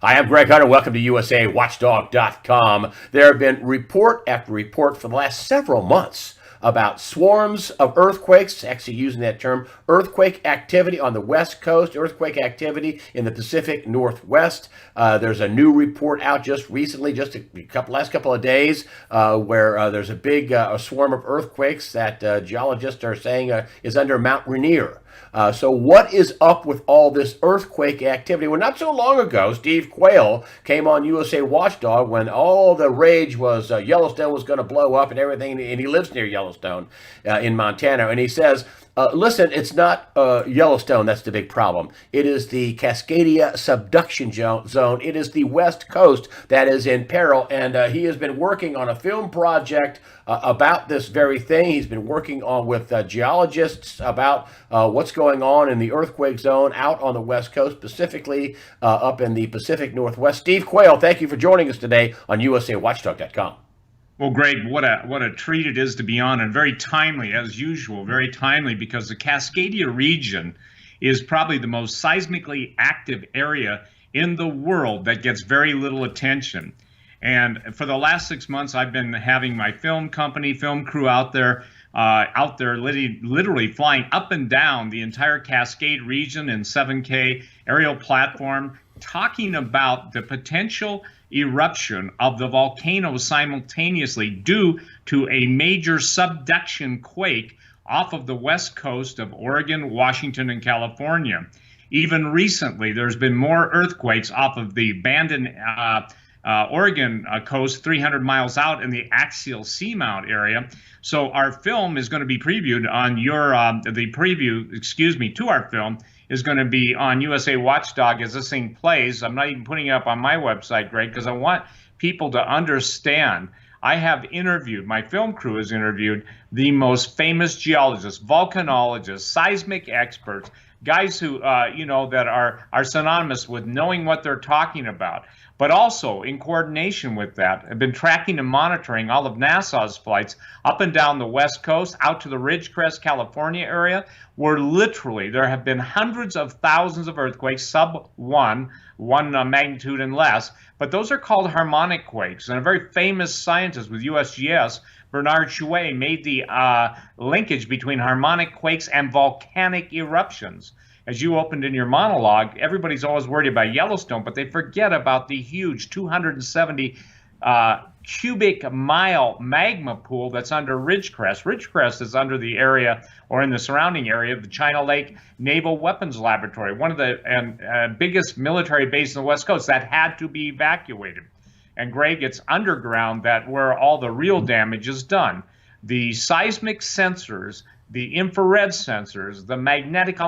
Hi, I'm Greg Hunter. Welcome to USAWatchdog.com. There have been report after report for the last several months about swarms of earthquakes, actually using that term, earthquake activity on the West Coast, earthquake activity in the Pacific Northwest. There's a new report out just recently, just last couple of days, where there's a big a swarm of earthquakes that geologists are saying is under Mount Rainier. So what is up with all this earthquake activity? Well, not so long ago, Steve Quayle came on USA Watchdog when all the rage was Yellowstone was going to blow up and everything, and he lives near Yellowstone in Montana, and he says, listen, it's not Yellowstone that's the big problem. It is the Cascadia subduction zone. It is the West Coast that is in peril. And he has been working on a film project about this very thing. He's been working on with geologists about what's going on in the earthquake zone out on the West Coast, specifically up in the Pacific Northwest. Steve Quayle, thank you for joining us today on USAWatchdog.com. Well, Greg, what a treat it is to be on, and very timely as usual, very timely because the Cascadia region is probably the most seismically active area in the world that gets very little attention. And for the last 6 months, I've been having my film company, film crew out there, literally flying up and down the entire Cascade region in 7K aerial platform, talking about the potential eruption of the volcano simultaneously due to a major subduction quake off of the west coast of Oregon, Washington, and California. Even recently, there's been more earthquakes off of the abandoned Oregon coast, 300 miles out in the axial seamount area. So our film is going to be previewed on to our film is going to be on USA Watchdog as this thing plays. I'm not even putting it up on my website, Greg, because I want people to understand. My film crew has interviewed the most famous geologists, volcanologists, seismic experts, guys who, that are synonymous with knowing what they're talking about. But also, in coordination with that, have been tracking and monitoring all of NASA's flights up and down the West Coast, out to the Ridgecrest, California area, where literally there have been hundreds of thousands of earthquakes, sub one magnitude and less. But those are called harmonic quakes. And a very famous scientist with USGS, Bernard Chouet, made the linkage between harmonic quakes and volcanic eruptions. As you opened in your monologue, everybody's always worried about Yellowstone, but they forget about the huge 270 cubic mile magma pool that's under Ridgecrest. Ridgecrest is under the area or in the surrounding area of the China Lake Naval Weapons Laboratory, one of the biggest military bases on the West Coast that had to be evacuated. And Greg, it's underground that where all the real damage is done. The seismic sensors, the infrared sensors, the magnetic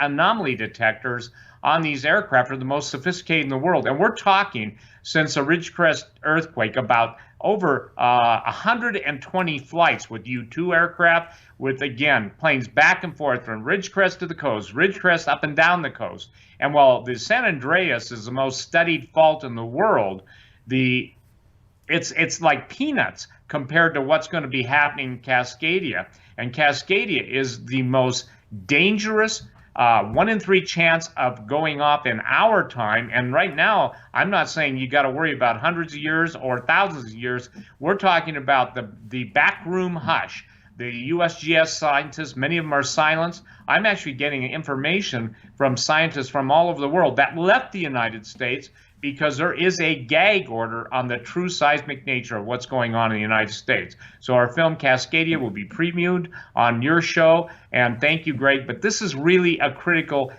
anomaly detectors on these aircraft are the most sophisticated in the world. And we're talking, since a Ridgecrest earthquake, about over 120 flights with U-2 aircraft, with, again, planes back and forth from Ridgecrest to the coast, Ridgecrest up and down the coast. And while the San Andreas is the most studied fault in the world, it's like peanuts compared to what's going to be happening in Cascadia. And Cascadia is the most dangerous 1 in 3 chance of going off in our time. And right now, I'm not saying you got to worry about hundreds of years or thousands of years. We're talking about the backroom hush. The USGS scientists, many of them are silenced. I'm actually getting information from scientists from all over the world that left the United States because there is a gag order on the true seismic nature of what's going on in the United States. So our film Cascadia will be previewed on your show, and thank you, Greg. But this is really a critical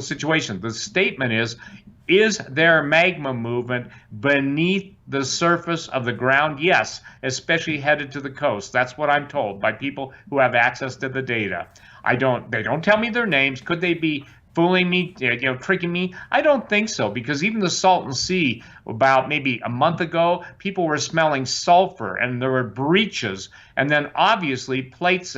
situation. The statement is there magma movement beneath the surface of the ground? Yes, especially headed to the coast. That's what I'm told by people who have access to the data. They don't tell me their names. Could they be fooling me, tricking me? I don't think so, because even the Salton Sea, about maybe a month ago, people were smelling sulfur and there were breaches, and then obviously plates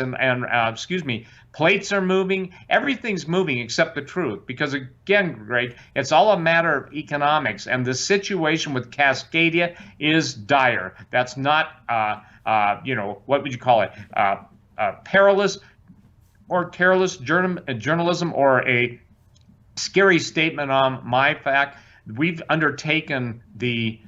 plates are moving. Everything's moving except the truth, because again, Greg, it's all a matter of economics, and the situation with Cascadia is dire. That's not, what would you call it? Perilous or careless journalism or a scary statement on my fact. We've undertaken the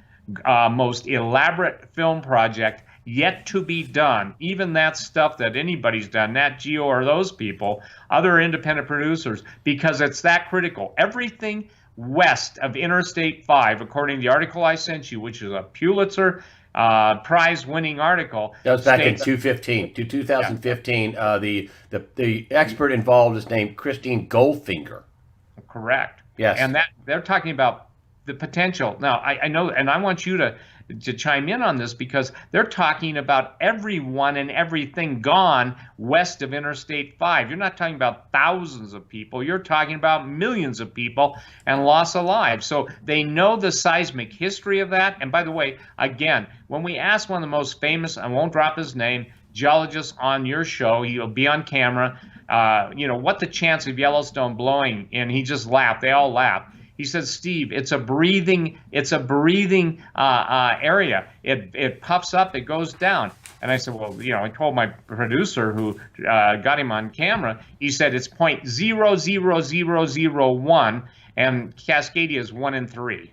most elaborate film project yet to be done. Even that stuff that anybody's done, Nat Geo or those people, other independent producers, because it's that critical. Everything west of Interstate 5, according to the article I sent you, which is a Pulitzer prize-winning article. That was back in 2015. Yeah. The expert involved is named Christine Goldfinger. Correct. Yes. And that they're talking about the potential. Now, I know, and I want you to chime in on this, because they're talking about everyone and everything gone west of Interstate 5. You're not talking about thousands of people. You're talking about millions of people and loss of lives. So they know the seismic history of that. And by the way, again, when we asked one of the most famous, I won't drop his name, geologist on your show, he'll be on camera, what the chance of Yellowstone blowing? And he just laughed. They all laughed. He said, Steve, it's a breathing area. It puffs up, it goes down. And I said, well, I told my producer who got him on camera, he said it's 0.00001, and Cascadia is 1 in 3.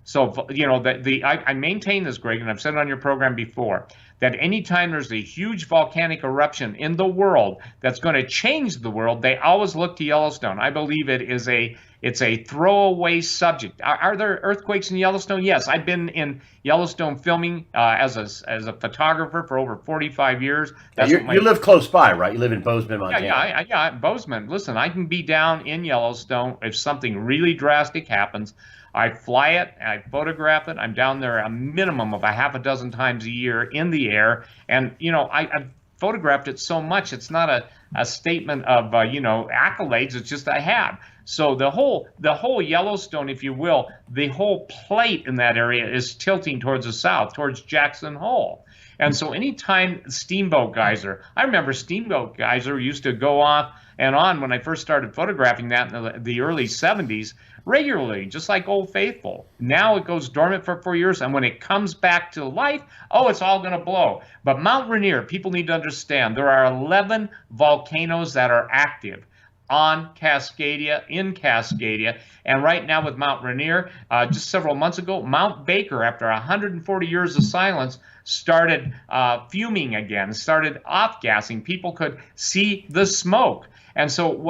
So, I maintain this, Greg, and I've said it on your program before, that anytime there's a huge volcanic eruption in the world that's going to change the world, they always look to Yellowstone. I believe it's a throwaway subject. Are there earthquakes in Yellowstone? Yes, I've been in Yellowstone filming as a photographer for over 45 years. You live close by, right? You live in Bozeman, Montana. Yeah, Bozeman. Listen, I can be down in Yellowstone if something really drastic happens. I fly it, I photograph it. I'm down there a minimum of a half a dozen times a year in the air. And, I've photographed it so much, it's not a statement of, accolades. It's just I have. So the whole Yellowstone, if you will, the whole plate in that area is tilting towards the south, towards Jackson Hole. And so anytime Steamboat Geyser, I remember Steamboat Geyser used to go off and on when I first started photographing that in the early 70s, regularly, just like Old Faithful. Now it goes dormant for 4 years, and when it comes back to life, it's all going to blow. But Mount Rainier, people need to understand, there are 11 volcanoes that are active in Cascadia, and right now with Mount Rainier, just several months ago, Mount Baker, after 140 years of silence, started fuming again, started off-gassing. People could see the smoke. And so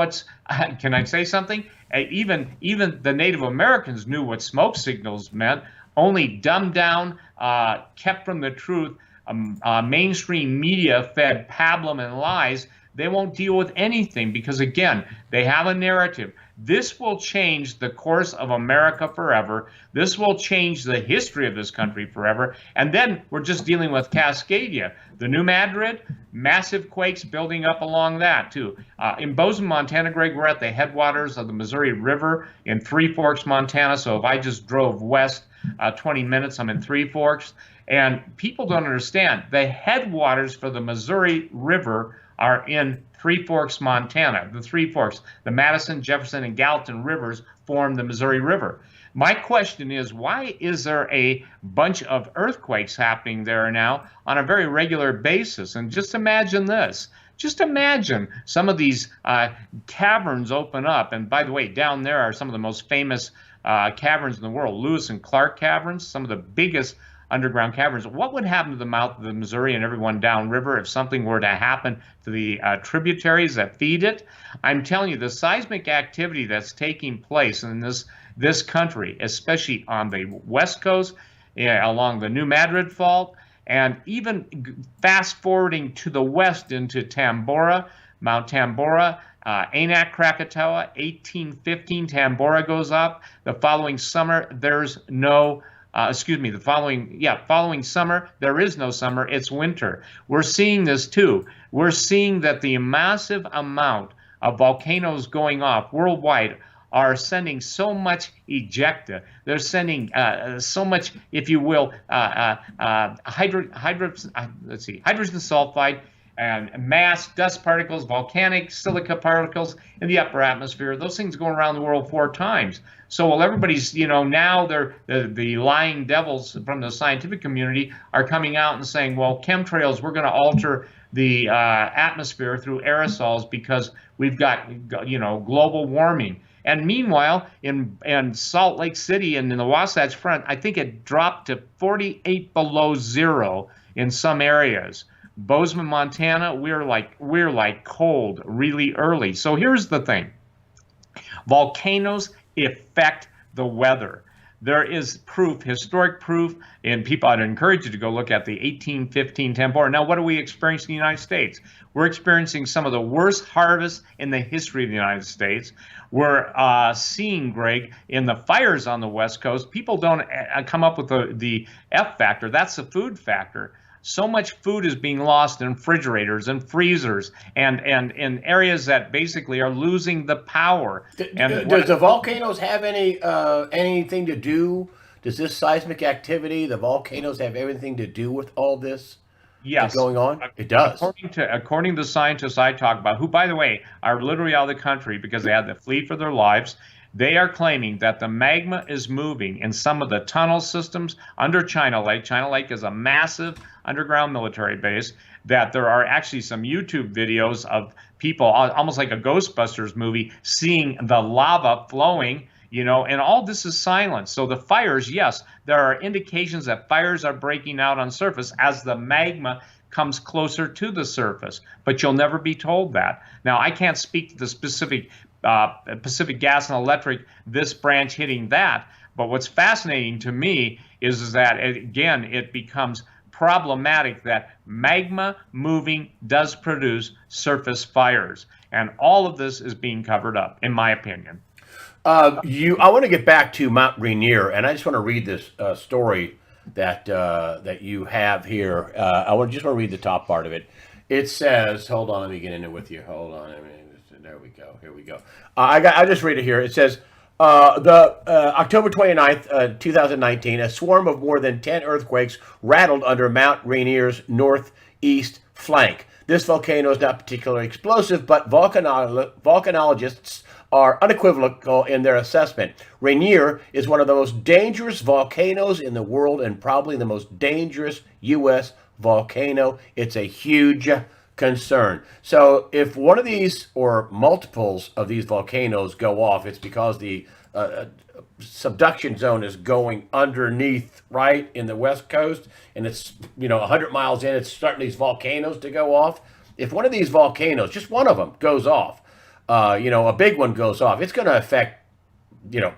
can I say something? Even the Native Americans knew what smoke signals meant, only dumbed down, kept from the truth, mainstream media fed pablum and lies. They won't deal with anything because, again, they have a narrative. This will change the course of America forever. This will change the history of this country forever. And then we're just dealing with Cascadia. The New Madrid, massive quakes building up along that, too. In Bozeman, Montana, Greg, we're at the headwaters of the Missouri River in Three Forks, Montana. So if I just drove west 20 minutes, I'm in Three Forks. And people don't understand. The headwaters for the Missouri River are in Three Forks, Montana. The Three Forks, the Madison, Jefferson, and Gallatin rivers form the Missouri River. My question is, why is there a bunch of earthquakes happening there now on a very regular basis? And just imagine this. Just imagine some of these caverns open up. And by the way, down there are some of the most famous caverns in the world, Lewis and Clark caverns, some of the biggest underground caverns. What would happen to the mouth of the Missouri and everyone downriver if something were to happen to the tributaries that feed it? I'm telling you, the seismic activity that's taking place in this country, especially on the West Coast, along the New Madrid Fault, and even fast forwarding to the west into Tambora, Mount Tambora, Anak Krakatoa, 1815, Tambora goes up. The following summer, there's no following summer, there is no summer, it's winter. We're seeing this too. We're seeing that the massive amount of volcanoes going off worldwide are sending so much ejecta. They're sending so much, if you will, hydrogen sulfide and mass dust particles, volcanic silica particles in the upper atmosphere. Those things going around the world 4 times. So while everybody's, now they're the lying devils from the scientific community are coming out and saying, well, chemtrails, we're going to alter the atmosphere through aerosols because we've got, global warming. And meanwhile, in Salt Lake City and in the Wasatch Front, I think it dropped to 48 below zero in some areas. Bozeman, Montana, we're like cold really early. So here's the thing. Volcanoes affect the weather. There is proof, historic proof, and people, I'd encourage you to go look at the 1815 temporal. Now, what do we experience in the United States? We're experiencing some of the worst harvests in the history of the United States. We're seeing, Greg, in the fires on the West Coast, people don't come up with the F factor. That's the food factor. So much food is being lost in refrigerators and freezers and in areas that basically are losing the power. Does the volcanoes have anything to do? Does this seismic activity, the volcanoes, have anything to do with all this? Yes, going on? It does. According to the scientists I talk about, who, by the way, are literally out of the country because they had to flee for their lives, they are claiming that the magma is moving in some of the tunnel systems under China Lake. China Lake is a massive underground military base, that there are actually some YouTube videos of people, almost like a Ghostbusters movie, seeing the lava flowing, and all this is silent. So the fires, yes, there are indications that fires are breaking out on surface as the magma comes closer to the surface, but you'll never be told that. Now, I can't speak to the specific Pacific Gas and Electric, this branch hitting that, but what's fascinating to me is that, again, it becomes problematic that magma moving does produce surface fires, and all of this is being covered up, in my opinion. I want to get back to Mount Rainier, and I just want to read this story that you have here. I just want to read the top part of it. It says, hold on, let me get in it with you. Hold on, there we go. Here we go. I just read it here. It says, October 29th, 2019, a swarm of more than 10 earthquakes rattled under Mount Rainier's northeast flank. This volcano is not particularly explosive, but volcanologists are unequivocal in their assessment. Rainier is one of the most dangerous volcanoes in the world and probably the most dangerous U.S. volcano. It's a huge concern. So if one of these or multiples of these volcanoes go off, it's because the subduction zone is going underneath, right, in the West Coast, and it's 100 miles in, it's starting these volcanoes to go off. If one of these volcanoes, just one of them, goes off, a big one goes off, it's going to affect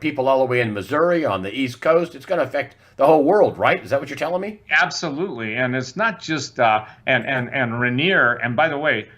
people all the way in Missouri on the East Coast. It's going to affect the whole world, right? Is that what you're telling me? Absolutely, and it's not just and Rainier. And by the way,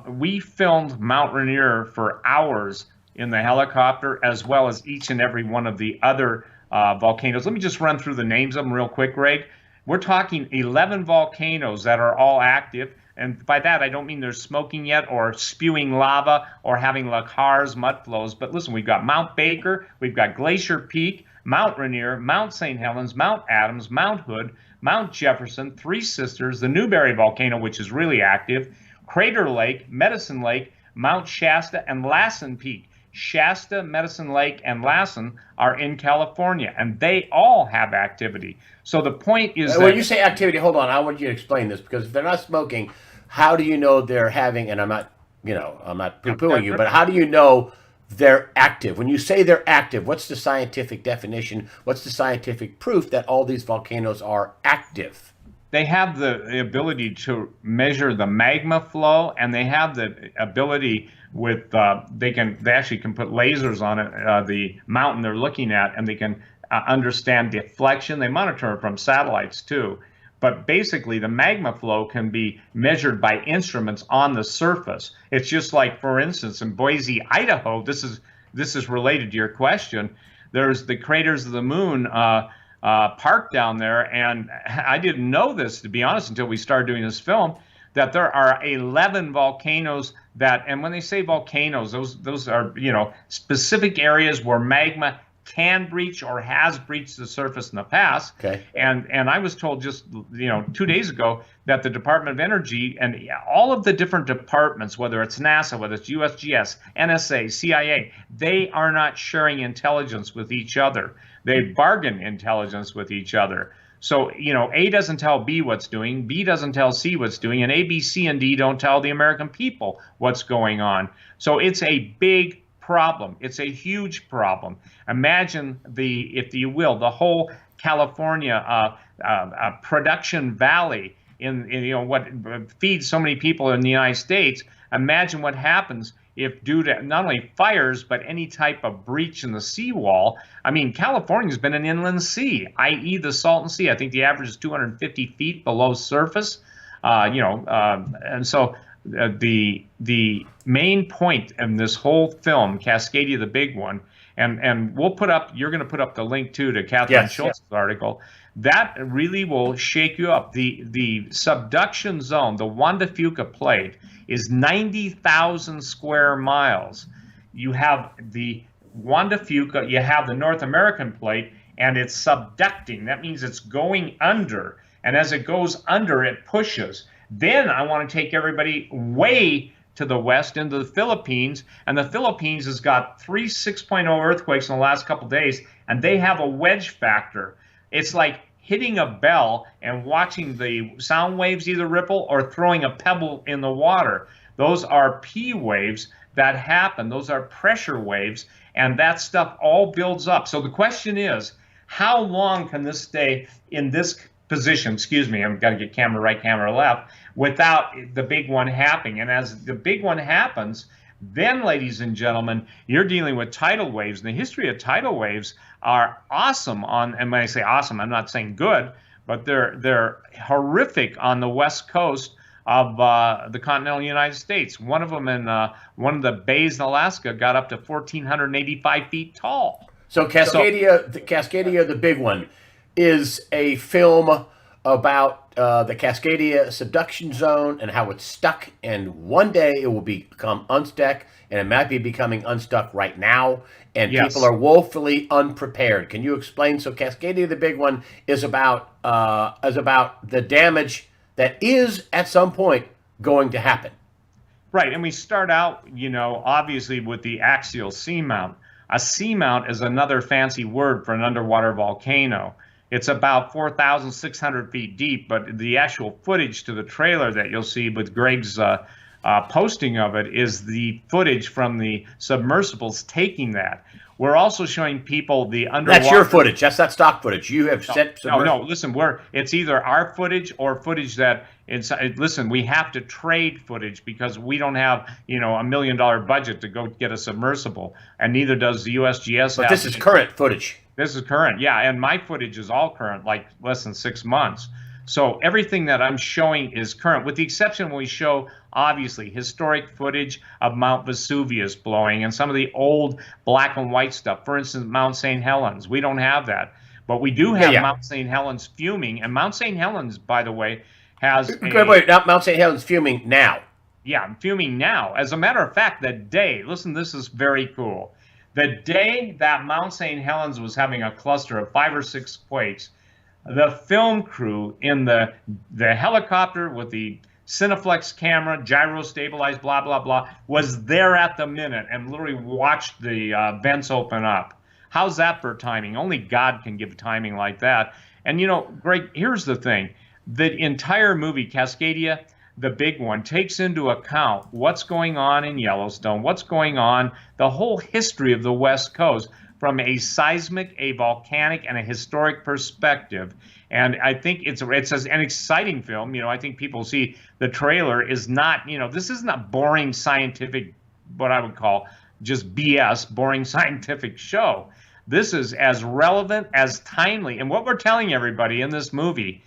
we filmed Mount Rainier for hours in the helicopter, as well as each and every one of the other volcanoes. Let me just run through the names of them real quick, Greg. We're talking 11 volcanoes that are all active. And by that, I don't mean they're smoking yet or spewing lava or having lakhars, mud flows. But listen, we've got Mount Baker, we've got Glacier Peak, Mount Rainier, Mount St. Helens, Mount Adams, Mount Hood, Mount Jefferson, Three Sisters, the Newberry volcano, which is really active, Crater Lake, Medicine Lake, Mount Shasta, and Lassen Peak. Shasta, Medicine Lake, and Lassen are in California, and they all have activity. So the point is that when you say activity, hold on, I want you to explain this, because if they're not smoking, how do you know they're having, and I'm not poo-pooing you, but how do you know they're active? When you say they're active, what's the scientific definition? What's the scientific proof that all these volcanoes are active? They have the ability to measure the magma flow, and they have the ability with they actually can put lasers on it, the mountain they're looking at, and they can understand deflection. They monitor it from satellites too. But basically, the magma flow can be measured by instruments on the surface. It's just like, for instance, in Boise, Idaho. This is related to your question. There's the Craters of the Moon park down there, and I didn't know this, to be honest, until we started doing this film, that there are 11 volcanoes that, and when they say volcanoes, those are specific areas where magma can breach or has breached the surface in the past. Okay. And I was told just 2 days ago that the Department of Energy and all of the different departments, whether it's NASA, whether it's USGS, NSA, CIA, they are not sharing intelligence with each other. They bargain intelligence with each other. So, A doesn't tell B what's doing, B doesn't tell C what's doing, and A, B, C, and D don't tell the American people what's going on. So it's a big problem. It's a huge problem. Imagine if you will, the whole California production valley in what feeds so many people in the United States. Imagine what happens if, due to not only fires but any type of breach in the seawall. I mean, California's been an inland sea, i.e. the Salton Sea. I think the average is 250 feet below surface. And so the main point in this whole film, Cascadia, the big one, and we'll put up, you're going to put up the link too to Catherine Schultz's article. That really will shake you up. The subduction zone, the Juan de Fuca plate, is 90,000 square miles. You have the Juan de Fuca, you have the North American plate, and it's subducting. That means it's going under. And as it goes under, it pushes. Then I want to take everybody way to the west into the Philippines. And the Philippines has got 3 6.0 earthquakes in the last couple of days, and they have a wedge factor. It's like hitting a bell and watching the sound waves either ripple or throwing a pebble in the water. Those are P waves that happen. Those are pressure waves, and that stuff all builds up. So the question is, how long can this stay in this position? Excuse me, I've got to get camera right, camera left, without the big one happening. And as the big one happens, then, ladies and gentlemen, you're dealing with tidal waves. And the history of tidal waves are awesome and when I say awesome, I'm not saying good, but they're horrific on the west coast of the continental United States. One of them in one of the bays in Alaska got up to 1,485 feet tall. So Cascadia, the big one, is a film about the Cascadia subduction zone and how it's stuck, and one day it will become unstuck, and it might be becoming unstuck right now, and people are woefully unprepared. Can you explain? So Cascadia, the big one, is about the damage that is at some point going to happen. Right, and we start out, obviously with the axial seamount. A seamount is another fancy word for an underwater volcano. It's about 4,600 feet deep, but the actual footage to the trailer that you'll see with Greg's posting of it is the footage from the submersibles taking that. We're also showing people the underwater. That's your footage. That's not stock footage. You have set. No. Listen, it's either our footage or footage that listen. We have to trade footage because we don't have $1 million budget to go get a submersible, and neither does the USGS. But this is current footage. This is current, yeah, and my footage is all current, like less than 6 months. So everything that I'm showing is current, with the exception when we show, obviously, historic footage of Mount Vesuvius blowing and some of the old black and white stuff. For instance, Mount St. Helens. We don't have that. But we do have Mount St. Helens fuming. And Mount St. Helens, by the way, has Wait, Mount St. Helens fuming now. Yeah, fuming now. As a matter of fact, the day, listen, this is very cool. The day that Mount St. Helens was having a cluster of 5 or 6 quakes, the film crew in the helicopter with the Cineflex camera, gyro stabilized, blah, blah, blah, was there at the minute and literally watched the vents open up. How's that for timing? Only God can give timing like that. And, Greg, here's the thing. The entire movie, Cascadia, the big one, takes into account what's going on in Yellowstone, what's going on, the whole history of the West Coast from a seismic, a volcanic, and a historic perspective. And I think it's an exciting film. I think people see the trailer is not, this isn't a boring scientific, what I would call just BS, boring scientific show. This is as relevant, as timely. And what we're telling everybody in this movie,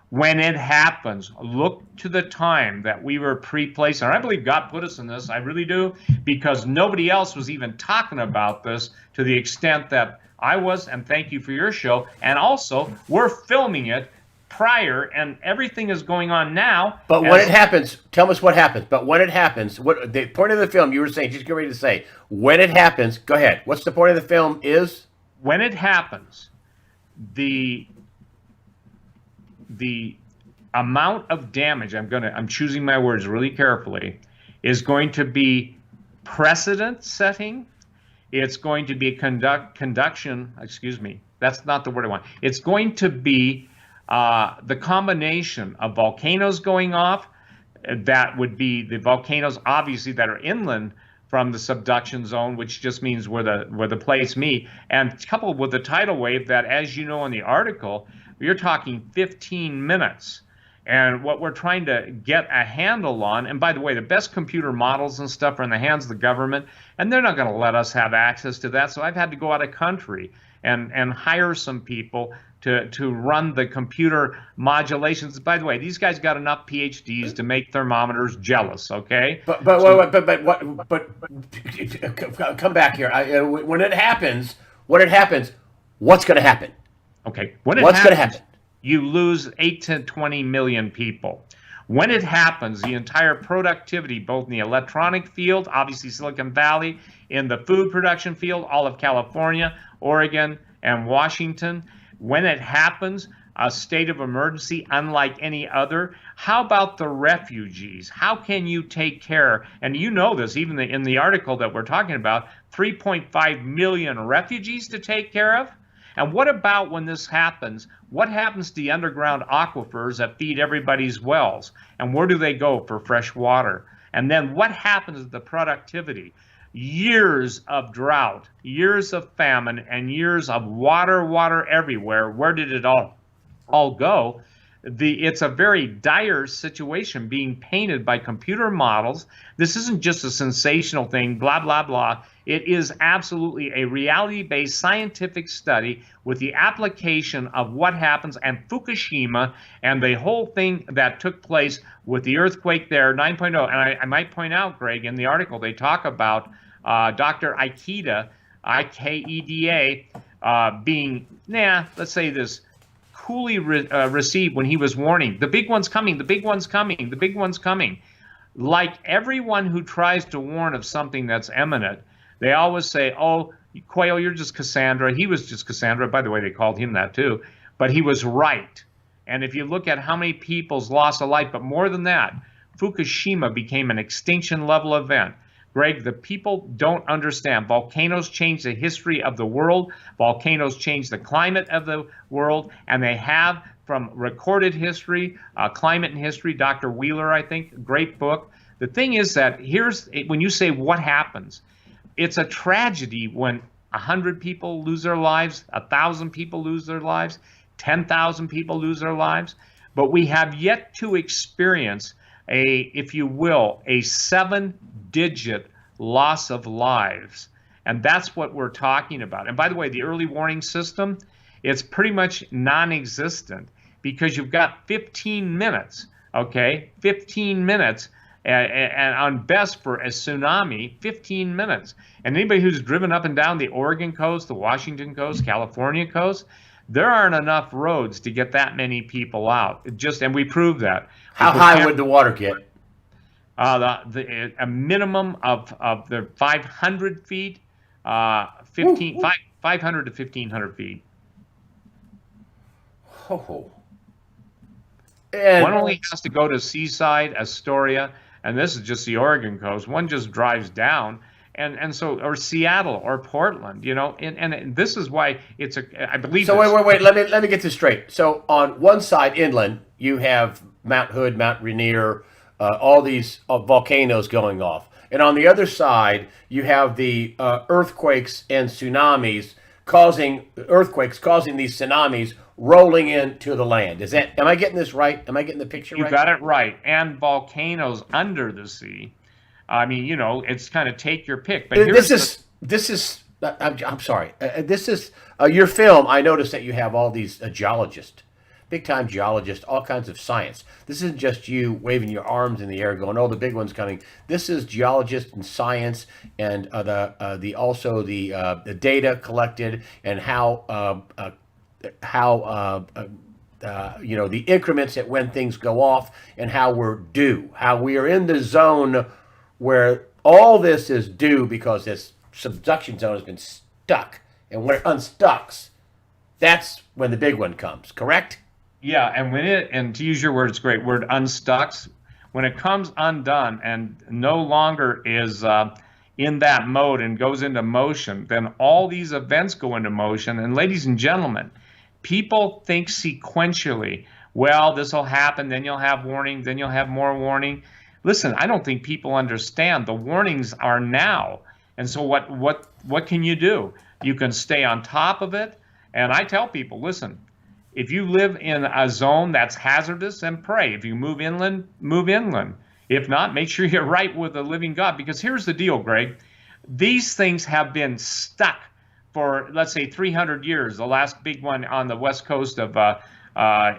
when it happens, look to the time that we were pre-placed. And I believe God put us in this. I really do, because nobody else was even talking about this to the extent that I was. And thank you for your show. And also, we're filming it prior, and everything is going on now. But when it happens, tell us what happens. But when it happens, what the point of the film, you were saying, just get ready to say, when it happens, go ahead. What's the point of the film is? When it happens, the amount of damage, I'm choosing my words really carefully, is going to be precedent setting. It's going to be conduction, excuse me, that's not the word I want. It's going to be The combination of volcanoes going off, that would be the volcanoes obviously that are inland from the subduction zone, which just means where the plates meet, and coupled with the tidal wave that, as you know in the article, you're talking 15 minutes. And what we're trying to get a handle on, and by the way, the best computer models and stuff are in the hands of the government, and they're not going to let us have access to that. So I've had to go out of country and hire some people to run the computer modulations. By the way, these guys got enough PhDs to make thermometers jealous. Okay. But come back here. When it happens, what's going to happen? Okay. What's going to happen? You lose 8 to 20 million people. When it happens, the entire productivity, both in the electronic field, obviously Silicon Valley, in the food production field, all of California, Oregon, and Washington, when it happens, a state of emergency unlike any other. How about the refugees? How can you take care? And you know this, even in the article that we're talking about, 3.5 million refugees to take care of. And what about when this happens? What happens to the underground aquifers that feed everybody's wells? And where do they go for fresh water? And then what happens to the productivity? Years of drought, years of famine, and years of water everywhere. Where did it all go? It's a very dire situation being painted by computer models. This isn't just a sensational thing, blah, blah, blah. It is absolutely a reality-based scientific study with the application of what happens and Fukushima and the whole thing that took place with the earthquake there, 9.0. And I might point out, Greg, in the article, they talk about Dr. Ikeda, I-K-E-D-A, being, let's say this, coolly received when he was warning, the big one's coming, the big one's coming, the big one's coming. Like everyone who tries to warn of something that's imminent, they always say, oh, Quayle, you're just Cassandra. He was just Cassandra. By the way, they called him that too. But he was right. And if you look at how many people's loss of life, but more than that, Fukushima became an extinction level event. Greg, the people don't understand. Volcanoes change the history of the world. Volcanoes change the climate of the world. And they have, from recorded history, Climate and History, Dr. Wheeler, I think, great book. The thing is that when you say what happens, it's a tragedy when 100 people lose their lives, 1,000 people lose their lives, 10,000 people lose their lives. But we have yet to experience if you will, a 7-digit loss of lives. And that's what we're talking about. And by the way, the early warning system, it's pretty much non-existent because you've got 15 minutes, okay? 15 minutes, and on best for a tsunami, 15 minutes. And anybody who's driven up and down the Oregon coast, the Washington coast, California coast, there aren't enough roads to get that many people out. And we proved that. How high would the water get? A minimum of the 500 feet, 500 to 1,500 feet. Oh. And one only has to go to Seaside, Astoria, and this is just the Oregon coast. One just drives down. And so, or Seattle or Portland, and this is why I believe. So wait. Let me get this straight. So on one side, inland, you have Mount Hood, Mount Rainier, all these volcanoes going off, and on the other side, you have the earthquakes and tsunamis causing these tsunamis rolling into the land. Am I getting this right? Am I getting the picture right? You got it right. And volcanoes under the sea. I mean, it's kind of take your pick. But I'm sorry. This is your film. I noticed that you have all these geologists, big-time geologists, all kinds of science. This isn't just you waving your arms in the air going, oh, the big one's coming. This is geologists and science and the data collected and how the increments at when things go off and how we're due, how we are in the zone where all this is due because this subduction zone has been stuck. And when it unstucks, that's when the big one comes, correct? Yeah, and to use your words, great word, unstucks, when it comes undone and no longer is in that mode and goes into motion, then all these events go into motion. And ladies and gentlemen, People think sequentially. Well, this will happen, then you'll have warning, then you'll have more warning. Listen, I don't think people understand. The warnings are now. And so what can you do? You can stay on top of it. And I tell people, listen, if you live in a zone that's hazardous, then pray. If you move inland, move inland. If not, make sure you're right with the living God. Because here's the deal, Greg. These things have been stuck for, let's say, 300 years. The last big one on the west coast of the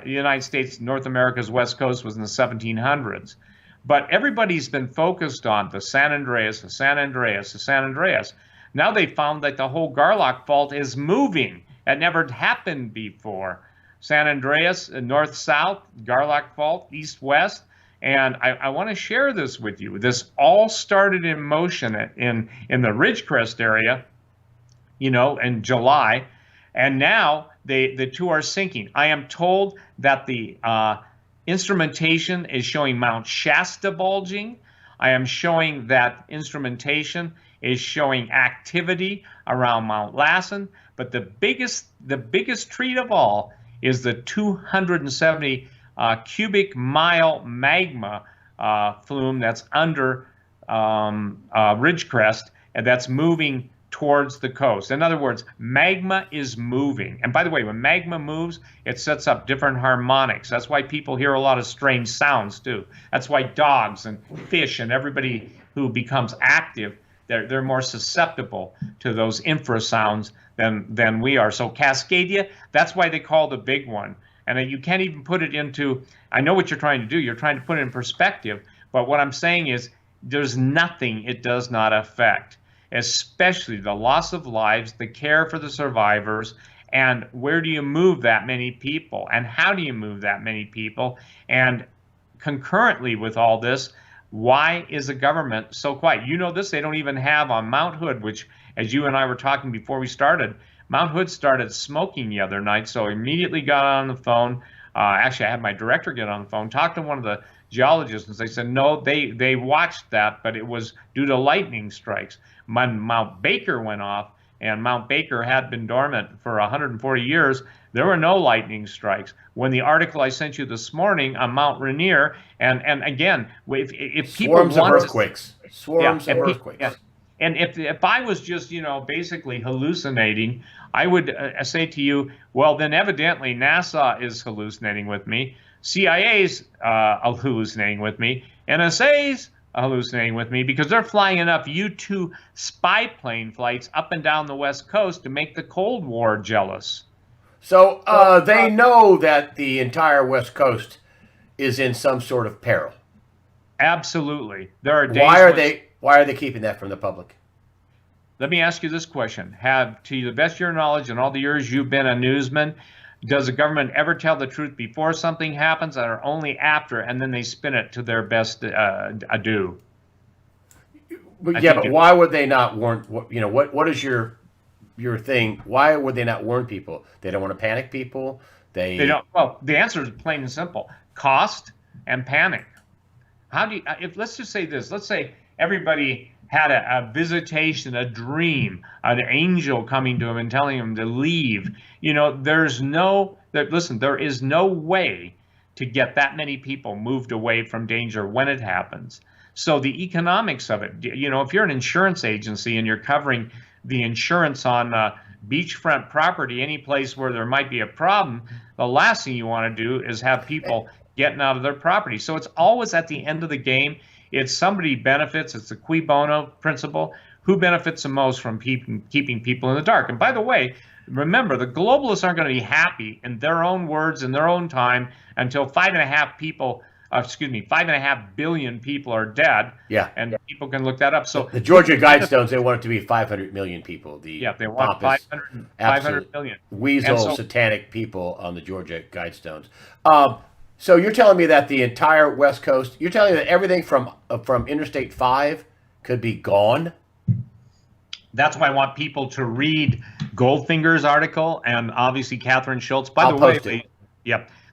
United States, North America's west coast, was in the 1700s. But everybody's been focused on the San Andreas, the San Andreas, the San Andreas. Now they found that the whole Garlock Fault is moving. It never happened before. San Andreas, north-south, Garlock Fault, east-west. And I want to share this with you. This all started in motion in the Ridgecrest area, in July. And now the two are sinking. I am told that the instrumentation is showing Mount Shasta bulging. I am showing that instrumentation is showing activity around Mount Lassen. But the biggest treat of all is the 270 cubic mile magma flume that's under Ridgecrest, and that's moving towards the coast. In other words, magma is moving. And by the way, when magma moves, it sets up different harmonics. That's why people hear a lot of strange sounds too. That's why dogs and fish and everybody who becomes active, they're more susceptible to those infrasounds than we are. So Cascadia, that's why they call the big one. And you can't even put it into, I know what you're trying to do. You're trying to put it in perspective. But what I'm saying is there's nothing it does not affect, especially the loss of lives, the care for the survivors, and where do you move that many people, and how do you move that many people? And concurrently with all this, why is the government so quiet? You know this, they don't even have on Mount Hood, which, as you and I were talking before we started, Mount Hood started smoking the other night, so I immediately got on the phone. Actually, I had my director get on the phone, talk to one of the geologists, and they said, no, they watched that, but it was due to lightning strikes. When Mount Baker went off, and Mount Baker had been dormant for 140 years, there were no lightning strikes. When the article I sent you this morning on Mount Rainier, and again, if people swarms want of earthquakes, swarms of earthquakes. Yeah. And if I was just, basically hallucinating, I would say to you, well, then evidently NASA is hallucinating with me, CIA's hallucinating with me, NSA's hallucinating with me, because they're flying enough U-2 spy plane flights up and down the West Coast to make the Cold War jealous. So they know that the entire West Coast is in some sort of peril. Absolutely. There are days Why are they keeping that from the public? Let me ask you this question. To the best of your knowledge, in all the years you've been a newsman, does the government ever tell the truth before something happens, or only after, and then they spin it to their best ado? But why would they not warn? What is your thing? Why would they not warn people? They don't want to panic people. They don't. Well, the answer is plain and simple: cost and panic. How do you? Let's just say this. Let's say everybody had a visitation, a dream, an angel coming to him and telling him to leave. There is no way to get that many people moved away from danger when it happens. So the economics of it, if you're an insurance agency and you're covering the insurance on beachfront property, any place where there might be a problem, the last thing you want to do is have people getting out of their property. So it's always at the end of the game, it's somebody benefits. It's the cui bono principle. Who benefits the most from keeping people in the dark? And by the way, remember, the globalists aren't going to be happy, in their own words, in their own time, until 5.5 billion people are dead. Yeah. And people can look that up. So the Georgia Guidestones, they want it to be 500 million people. They want 500 million. Weasel, satanic people on the Georgia Guidestones. So you're telling me that the entire West Coast, you're telling me that everything from Interstate 5 could be gone? That's why I want people to read Goldfinger's article and obviously Catherine Schultz. I'll post it.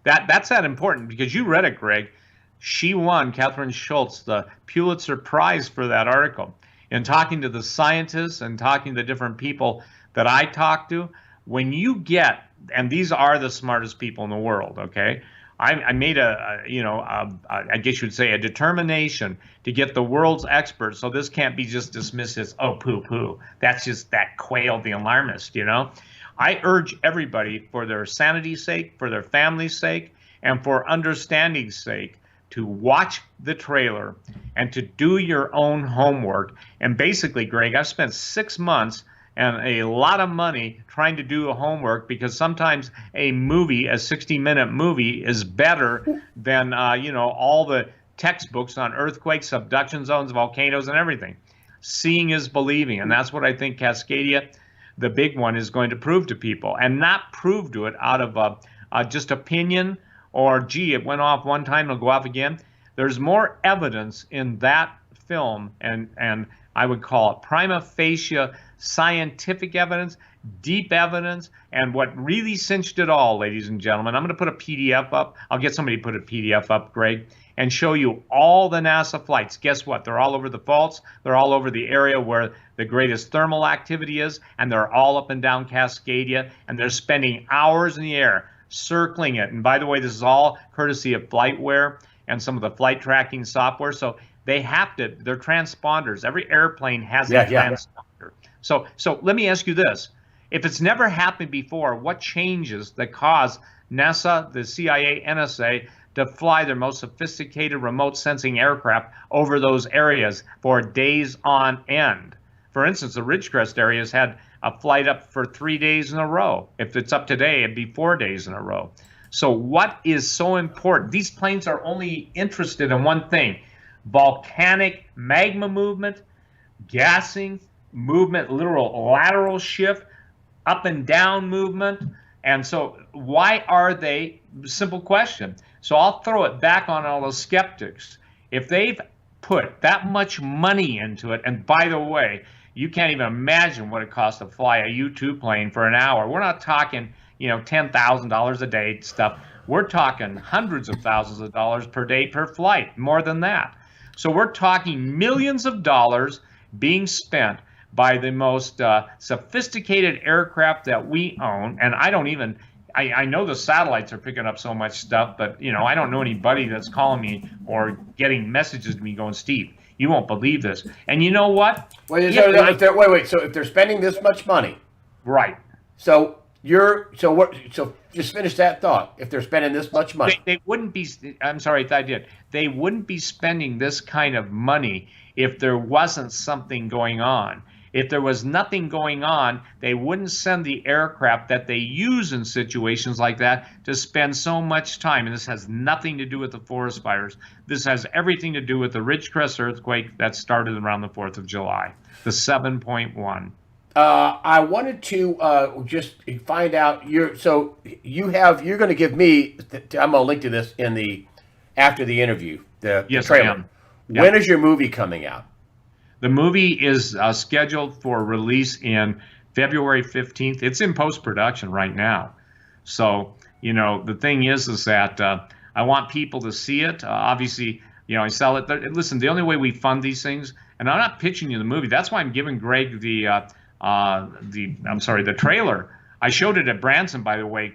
That's that important because you read it, Greg. She won, Catherine Schultz, the Pulitzer Prize for that article. In talking to the scientists and talking to different people that I talk to, when you get and these are the smartest people in the world. Okay, I made I guess you'd say a determination to get the world's experts. So this can't be just dismissed as, oh, poo poo. That's just that Quayle, the alarmist. I urge everybody, for their sanity's sake, for their family's sake, and for understanding's sake, to watch the trailer and to do your own homework. And basically, Greg, I've spent 6 months and a lot of money trying to do a homework, because sometimes a movie, a 60-minute movie, is better than all the textbooks on earthquakes, subduction zones, volcanoes, and everything. Seeing is believing, and that's what I think Cascadia, the big one, is going to prove to people, and not prove to it out of just opinion or, gee, it went off one time, it'll go off again. There's more evidence in that film, and I would call it prima facie scientific evidence, deep evidence, and what really cinched it all, ladies and gentlemen, I'm going to put a PDF up. I'll get somebody to put a PDF up, Greg, and show you all the NASA flights. Guess what? They're all over the faults. They're all over the area where the greatest thermal activity is, and they're all up and down Cascadia, and they're spending hours in the air circling it. And by the way, this is all courtesy of FlightWare and some of the flight tracking software. So they're transponders. Every airplane has a transponder. So let me ask you this. If it's never happened before, what changes that cause NASA, the CIA, NSA to fly their most sophisticated remote sensing aircraft over those areas for days on end? For instance, the Ridgecrest area has had a flight up for 3 days in a row. If it's up today, it'd be 4 days in a row. So what is so important? These planes are only interested in one thing: volcanic magma movement, gassing, movement, literal lateral shift, up and down movement. And so why are they? Simple question. So I'll throw it back on all those skeptics. If they've put that much money into it, and by the way, you can't even imagine what it costs to fly a U-2 plane for an hour. We're not talking, $10,000 a day stuff. We're talking hundreds of thousands of dollars per day per flight, more than that. So we're talking millions of dollars being spent by the most sophisticated aircraft that we own. And I know the satellites are picking up so much stuff, but I don't know anybody that's calling me or getting messages to me going, Steve, you won't believe this. And you know what? Wait. So if they're spending this much money, right? So just finish that thought. If they're spending this much money, they wouldn't be. I'm sorry if I did. They wouldn't be spending this kind of money if there wasn't something going on. If there was nothing going on, they wouldn't send the aircraft that they use in situations like that to spend so much time. And this has nothing to do with the forest fires. This has everything to do with the Ridgecrest earthquake that started around the 4th of July, the 7.1. I wanted to just find out you're going to give me. I'm going to link to this after the interview. The trailer. I am. When is your movie coming out? The movie is scheduled for release in February 15th. It's in post-production right now. So, the thing is that I want people to see it. Obviously, I sell it. Listen, the only way we fund these things, and I'm not pitching you the movie. That's why I'm giving Greg the trailer. I showed it at Branson, by the way,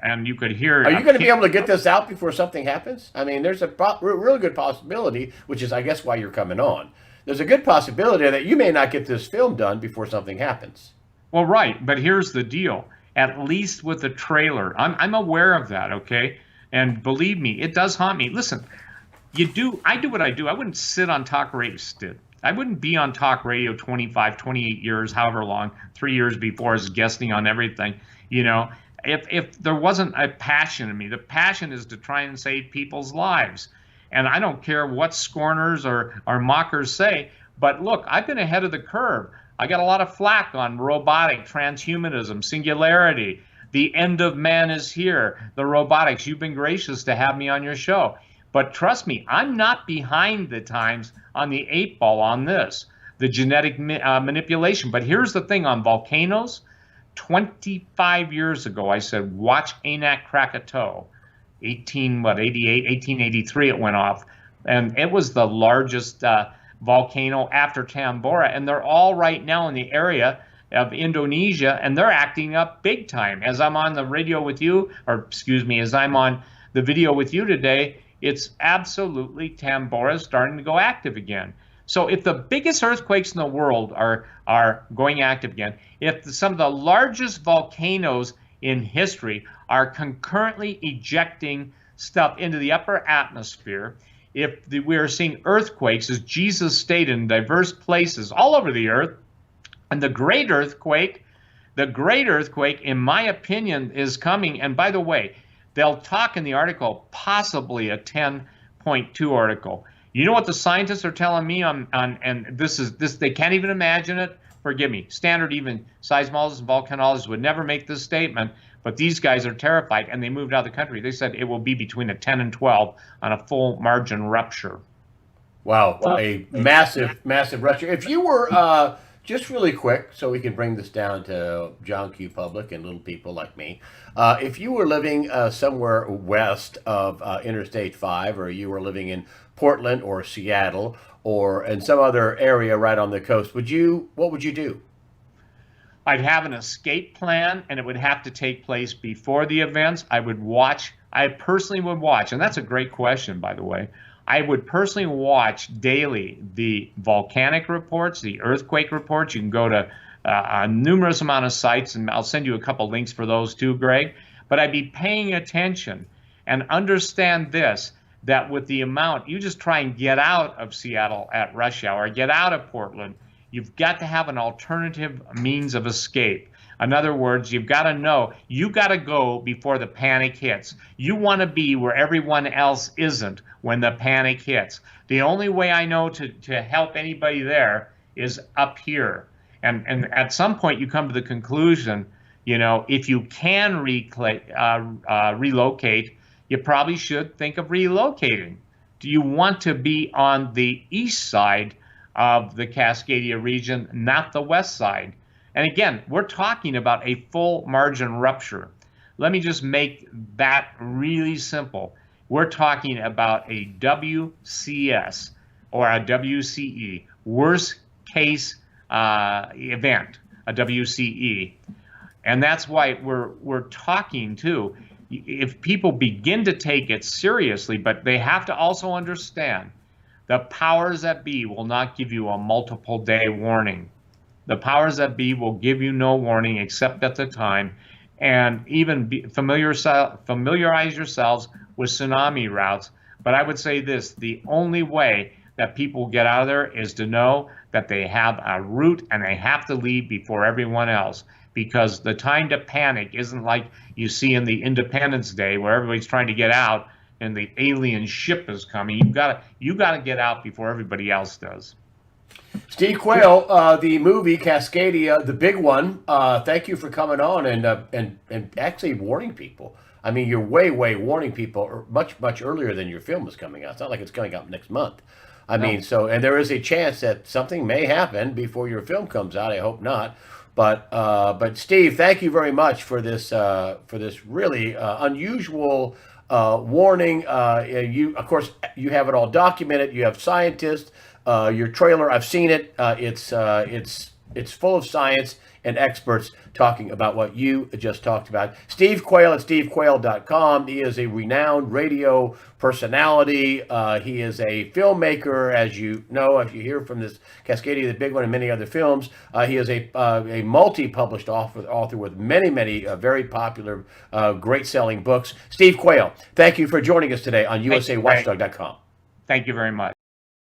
and you could hear. Are you going to be able to get this out before something happens? I mean, there's a really good possibility, which is, I guess, why you're coming on. There's a good possibility that you may not get this film done before something happens. Well, right, but here's the deal. At least with the trailer, I'm aware of that, okay? And believe me, it does haunt me. Listen, I do what I do. I wouldn't sit on talk radio. I wouldn't be on talk radio 25, 28 years, however long, 3 years before, as guesting on everything. If there wasn't a passion in me, the passion is to try and save people's lives. And I don't care what scorners or mockers say, but look, I've been ahead of the curve. I got a lot of flack on robotic, transhumanism, singularity. The end of man is here. The robotics. You've been gracious to have me on your show. But trust me, I'm not behind the times on the 8 ball on this, the genetic manipulation. But here's the thing on volcanoes. 25 years ago, I said, watch Anak Krakatoa. 1883 it went off, and it was the largest volcano after Tambora, and they're all right now in the area of Indonesia, and they're acting up big time. As I'm on the radio with you, or excuse me, as I'm on the video with you today, it's absolutely Tambora starting to go active again. So if the biggest earthquakes in the world are going active again, if some of the largest volcanoes in history are concurrently ejecting stuff into the upper atmosphere, if we are seeing earthquakes, as Jesus stated, in diverse places all over the earth, and the great earthquake, in my opinion, is coming. And by the way, they'll talk in the article, possibly a 10.2 article. You know what the scientists are telling me on and this they can't even imagine it. Forgive me. Standard even seismologists and volcanologists would never make this statement, but these guys are terrified, and they moved out of the country. They said it will be between a 10 and 12 on a full margin rupture. Wow, a massive rupture. If you were just really quick, so we can bring this down to John Q. Public and little people like me. If you were living somewhere west of Interstate 5, or you were living in Portland or Seattle or in some other area right on the coast, what would you do? I'd have an escape plan, and it would have to take place before the events. I personally would watch, and that's a great question, by the way. I would personally watch daily the volcanic reports, the earthquake reports. You can go to a numerous amount of sites, and I'll send you a couple links for those too, Greg. But I'd be paying attention and understand this, that with the amount, you just try and get out of Seattle at rush hour, get out of Portland, you've got to have an alternative means of escape. In other words, you've got to know, you got to go before the panic hits. You want to be where everyone else isn't when the panic hits. The only way I know to help anybody there is up here. And at some point you come to the conclusion, if you can relocate, you probably should think of relocating. Do you want to be on the east side of the Cascadia region, not the west side? And again, we're talking about a full margin rupture. Let me just make that really simple. We're talking about a WCS or a WCE, worst case event, a WCE. And that's why we're talking too. If people begin to take it seriously, but they have to also understand the powers that be will not give you a multiple day warning. The powers that be will give you no warning except at the time, and even familiarize yourselves with tsunami routes. But I would say this, the only way that people get out of there is to know that they have a route and they have to leave before everyone else, because the time to panic isn't like you see in the Independence Day where everybody's trying to get out and the alien ship is coming. You got to get out before everybody else does. Steve Quayle, the movie Cascadia, the big one. Thank you for coming on and actually warning people. I mean, you're way warning people much earlier than your film is coming out. It's not like it's coming out next month. I mean, and there is a chance that something may happen before your film comes out. I hope not. But Steve, thank you very much for this really unusual warning. Of course, you have it all documented. You have scientists. Your trailer, I've seen it. It's full of science and experts talking about what you just talked about. Steve Quayle at stevequayle.com. He is a renowned radio personality. He is a filmmaker, as you know, if you hear from this Cascadia, the big one, and many other films. He is a multi-published author with many very popular, great-selling books. Steve Quayle, thank you for joining us today on USAWatchdog.com. Thank you very much.